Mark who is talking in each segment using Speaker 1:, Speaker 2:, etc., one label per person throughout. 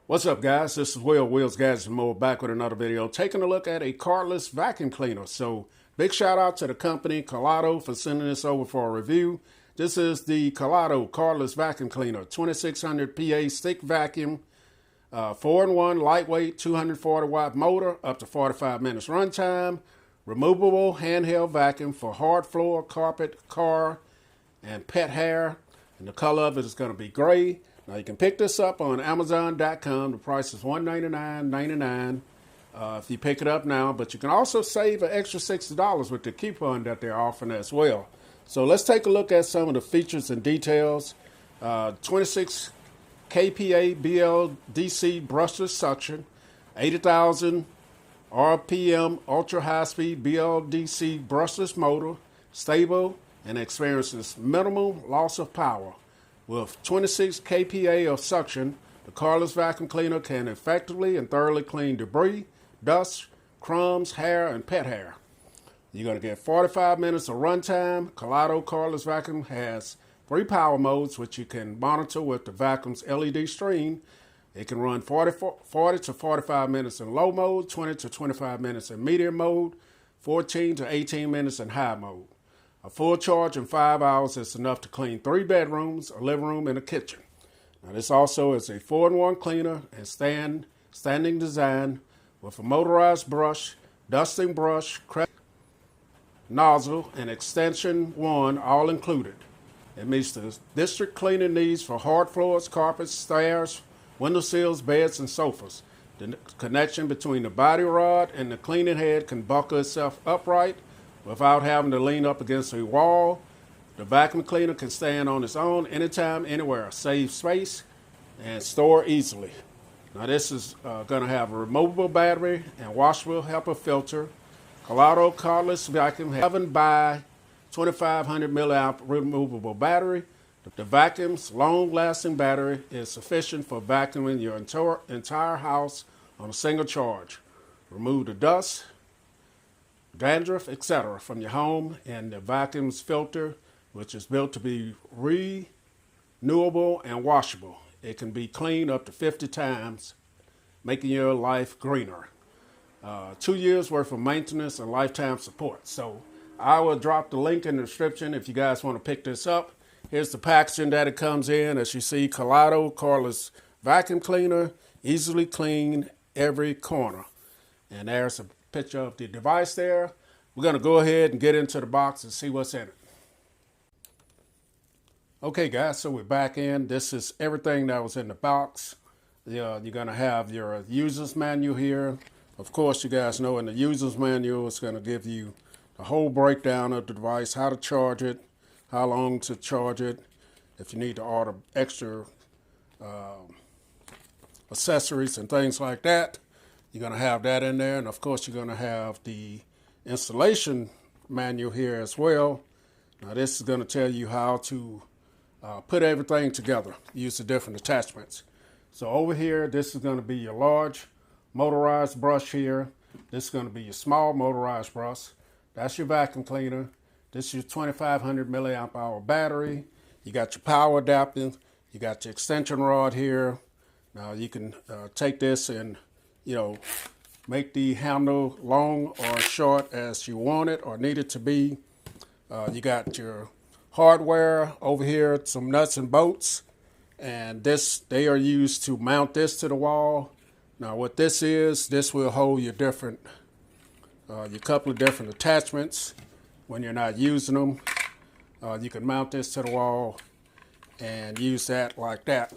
Speaker 1: What's up, guys? This is Will's Gadgets and More, back with another video, taking a look at a cordless vacuum cleaner. So big shout out to the company Kalado for sending this over for a review. This is the Kalado Cordless Vacuum Cleaner, 2600 PA stick vacuum, 4-in-1, lightweight, 240 watt motor, up to 45 minutes runtime, removable handheld vacuum for hard floor, carpet, car, and pet hair. And the color of it is going to be gray. Now you can pick this up on Amazon.com. The price is $199.99 if you pick it up now. But you can also save an extra $60 with the coupon that they're offering as well. So let's take a look at some of the features and details. 26 kPa BLDC brushless suction, 80,000 RPM ultra high speed BLDC brushless motor, stable and experiences minimal loss of power. With 26 kPa of suction, the cordless vacuum cleaner can effectively and thoroughly clean debris, dust, crumbs, hair, and pet hair. You're going to get 45 minutes of runtime. Kalado Cordless Vacuum has 3 power modes, which you can monitor with the vacuum's LED stream. It can run 40 to 45 minutes in low mode, 20 to 25 minutes in medium mode, 14 to 18 minutes in high mode. A full charge in 5 hours is enough to clean 3 bedrooms, a living room, and a kitchen. Now this also is a 4-in-1 cleaner and standing design with a motorized brush, dusting brush, nozzle, and extension wand all included. It meets the district cleaning needs for hard floors, carpets, stairs, windowsills, beds, and sofas. The connection between the body rod and the cleaning head can buckle itself upright without having to lean up against a wall. The vacuum cleaner can stand on its own anytime, anywhere, save space, and store easily. Now this is going to have a removable battery and washable HEPA filter. Kalado Cordless Vacuum has 7 by 2500 milliamp removable battery. The vacuum's long-lasting battery is sufficient for vacuuming your entire house on a single charge. Remove the dust, dandruff, etc. from your home, and the vacuum's filter, which is built to be renewable and washable. It can be cleaned up to 50 times, making your life greener. 2 years worth of maintenance and lifetime support. So I will drop the link in the description if you guys want to pick this up. Here's the packaging that it comes in. As you see, Kalado Cordless Vacuum Cleaner, easily clean every corner. And there's a picture of the device there. We're going to go ahead and get into the box and see what's in it. Okay, guys, so we're back in. This is everything that was in the box. You're going to have your user's manual here. Of course, you guys know in the user's manual, it's going to give you the whole breakdown of the device, how to charge it, how long to charge it, if you need to order extra accessories and things like that. You're going to have that in there, and of course you're going to have the installation manual here as well. Now this is going to tell you how to put everything together, use the different attachments. So over here, this is going to be your large motorized brush here. This is going to be your small motorized brush. That's your vacuum cleaner. This is your 2500 milliamp hour battery. You got your power adapter. You got your extension rod here. Now you can take this and make the handle long or short as you want it or need it to be. You got your hardware over here, some nuts and bolts, and they are used to mount this to the wall. Now what this is, this will hold your couple of different attachments when you're not using them. You can mount this to the wall and use that like that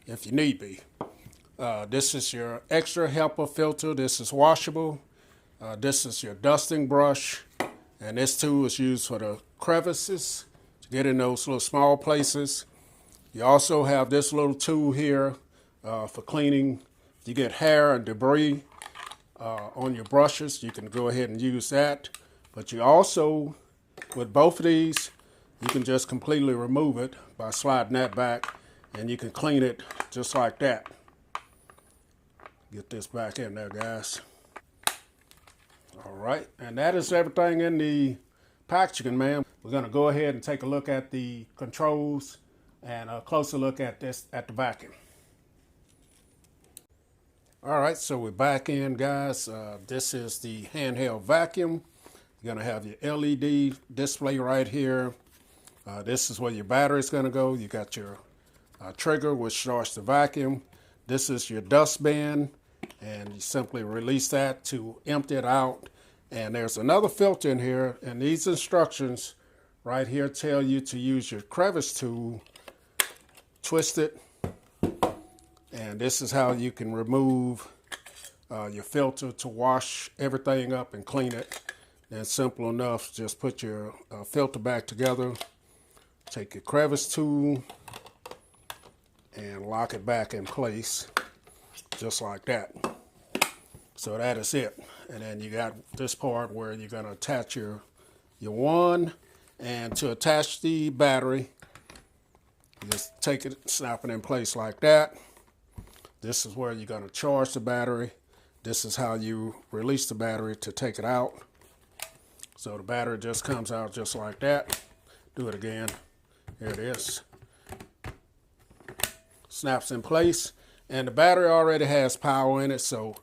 Speaker 1: if you need be. This is your extra HEPA filter. This is washable. This is your dusting brush. And this tool is used for the crevices to get in those little small places. You also have this little tool here for cleaning. If you get hair and debris on your brushes, you can go ahead and use that. But you also, with both of these, you can just completely remove it by sliding that back, and you can clean it just like that. Get this back in there, guys. All right, and that is everything in the packaging, man. We're going to go ahead and take a look at the controls and a closer look at the vacuum. All right, so we're back in, guys. This is the handheld vacuum. You're gonna have your LED display right here. This is where your battery is gonna go. You got your trigger, which starts the vacuum. This is your dustbin, and you simply release that to empty it out. And there's another filter in here, and these instructions right here tell you to use your crevice tool, twist it, and this is how you can remove your filter to wash everything up and clean it. And simple enough, just put your filter back together, take your crevice tool, and lock it back in place, just like that. So that is it. And then you got this part where you're gonna attach your wand, and to attach the battery, you just take it, snap it in place like that. This is where you're gonna charge the battery. This is how you release the battery to take it out. So the battery just comes out just like that. Do it again. Here it is. Snaps in place, and the battery already has power in it, so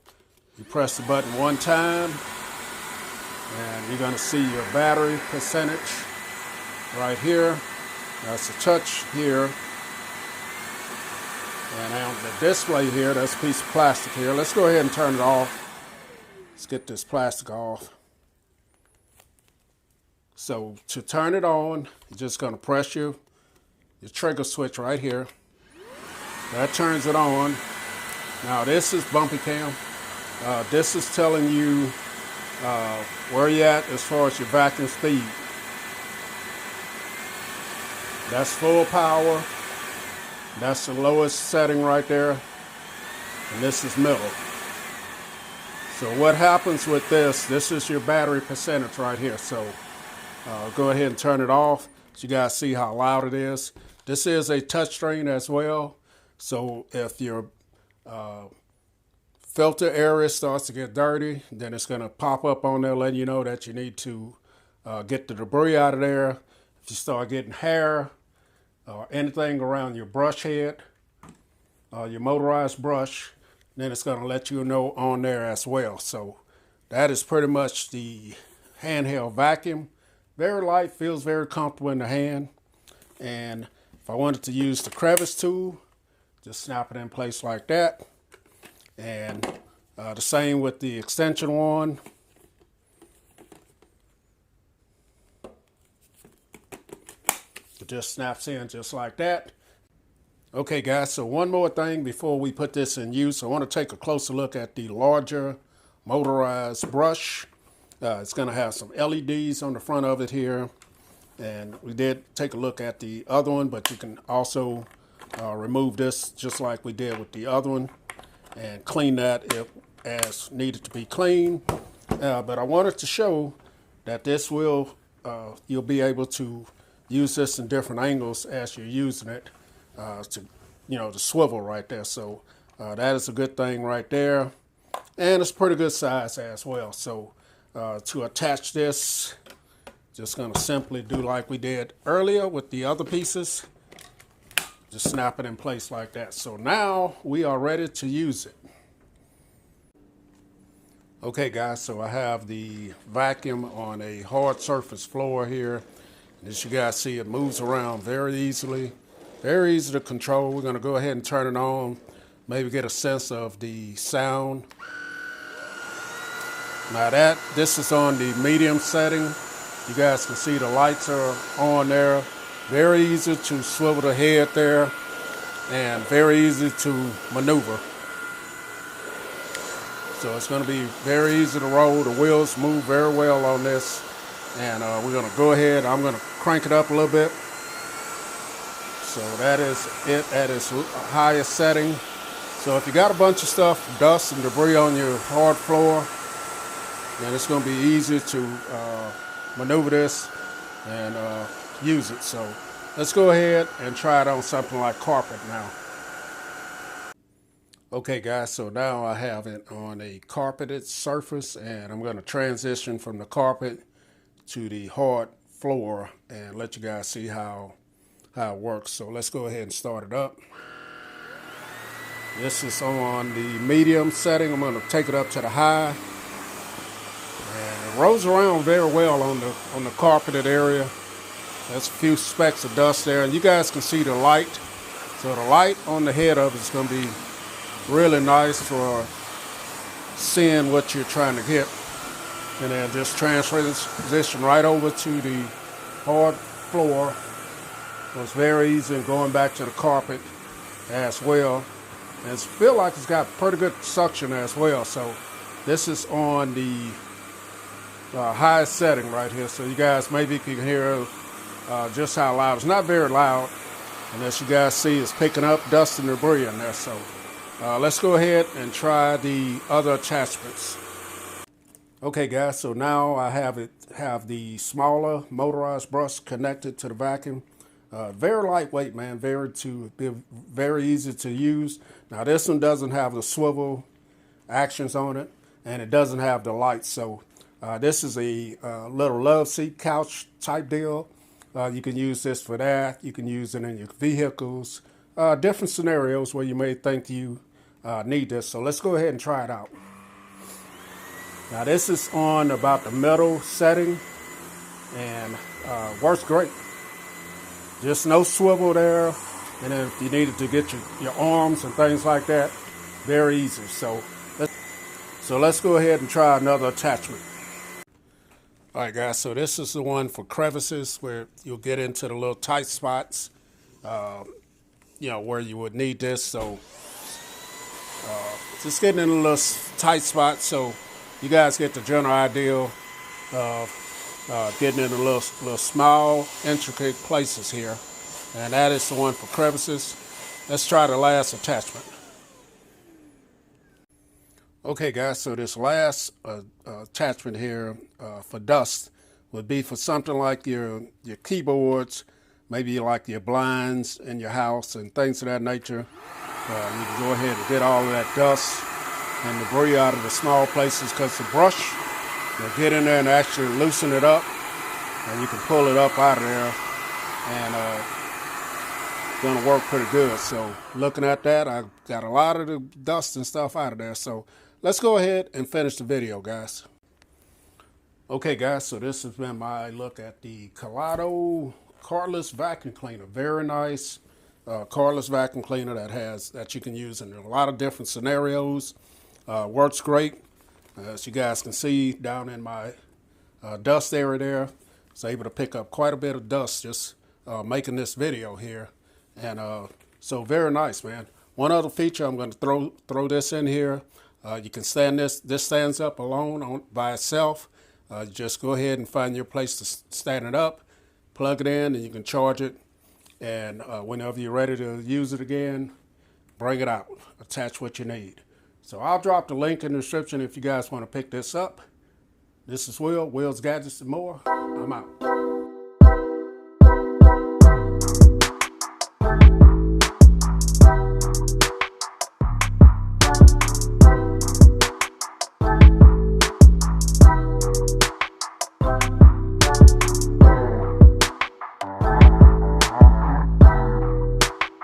Speaker 1: you press the button one time, and you're gonna see your battery percentage right here. That's a touch here. And on the display here, that's a piece of plastic here. Let's go ahead and turn it off. Let's get this plastic off. So to turn it on, you're just gonna press your trigger switch right here. That turns it on. Now this is bumpy cam. This is telling you where you're at as far as your vacuum speed. That's full power. That's the lowest setting right there. And this is middle. So what happens with this is your battery percentage right here. So go ahead and turn it off so you guys see how loud it is. This is a touchscreen as well. So if your filter area starts to get dirty, then it's going to pop up on there letting you know that you need to get the debris out of there. If you start getting hair or anything around your brush head, your motorized brush, then it's going to let you know on there as well. So that is pretty much the handheld vacuum. Very light, feels very comfortable in the hand. And if I wanted to use the crevice tool, just snap it in place like that. And the same with the extension wand. It just snaps in just like that. Okay guys, so one more thing before we put this in use. I want to take a closer look at the larger motorized brush. It's going to have some LEDs on the front of it here. And we did take a look at the other one, but you can also remove this just like we did with the other one and clean that if as needed to be cleaned. But I wanted to show that this will, you'll be able to use this in different angles as you're using it to, the swivel right there. So that is a good thing right there. And it's pretty good size as well. So to attach this, just going to simply do like we did earlier with the other pieces. Just snap it in place like that. So now we are ready to use it. Okay guys, so I have the vacuum on a hard surface floor here. And as you guys see, it moves around very easily. Very easy to control. We're going to go ahead and turn it on. Maybe get a sense of the sound. Now this is on the medium setting. You guys can see the lights are on there. Very easy to swivel the head there and very easy to maneuver. So it's going to be very easy to roll. The wheels move very well on this. And we're going to go ahead. I'm going to crank it up a little bit. So that is it at its highest setting. So if you got a bunch of stuff, dust and debris on your hard floor, then it's going to be easy to maneuver this and use it. So let's go ahead and try it on something like carpet now. Okay guys, so now I have it on a carpeted surface, and I'm going to transition from the carpet to the hard floor and let you guys see how it works. So let's go ahead and start it up. This is on the medium setting. I'm going to take it up to the high. And it rolls around very well on the carpeted area. There's a few specks of dust there, and you guys can see the light. So the light on the head of it is going to be really nice for seeing what you're trying to get. And then just transfer this position right over to the hard floor. So it's very easy in going back to the carpet as well. And it feels like it's got pretty good suction as well. So this is on the highest setting right here. So you guys maybe can hear just how loud. It's not very loud. And as you guys see, it's picking up dust and debris in there. So let's go ahead and try the other attachments. Okay guys, so now I have the smaller motorized brush connected to the vacuum. Very lightweight, man, very easy to use. Now this one doesn't have the swivel actions on it, and it doesn't have the lights. So this is a little love seat couch type deal. You can use this for that. You can use it in your vehicles, different scenarios where you may think you need this. So let's go ahead and try it out. Now this is on about the middle setting, and works great. Just no swivel there, and then if you needed to get your arms and things like that, very easy. So let's go ahead and try another attachment. All right, guys, so this is the one for crevices where you'll get into the little tight spots, where you would need this. So just getting in a little tight spot, so you guys get the general idea of getting in a little small, intricate places here. And that is the one for crevices. Let's try the last attachment. Okay guys, so this last attachment here for dust would be for something like your keyboards, maybe like your blinds in your house and things of that nature. You can go ahead and get all of that dust and debris out of the small places, because the brush will get in there and actually loosen it up, and you can pull it up out of there, and it's going to work pretty good. So looking at that, I got a lot of the dust and stuff out of there. So let's go ahead and finish the video, guys. Okay guys, so this has been my look at the Kalado Cordless vacuum cleaner. Very nice cordless vacuum cleaner that you can use in a lot of different scenarios. Works great. As you guys can see down in my dust area there, it's able to pick up quite a bit of dust just making this video here. And so very nice, man. One other feature, I'm going to throw this in here. You can stand this stands up alone by itself. Just go ahead and find your place to stand it up, plug it in, and you can charge it. And whenever you're ready to use it again, bring it out, attach what you need. So I'll drop the link in the description if you guys want to pick this up. This is Will's Gadgets and More. I'm out.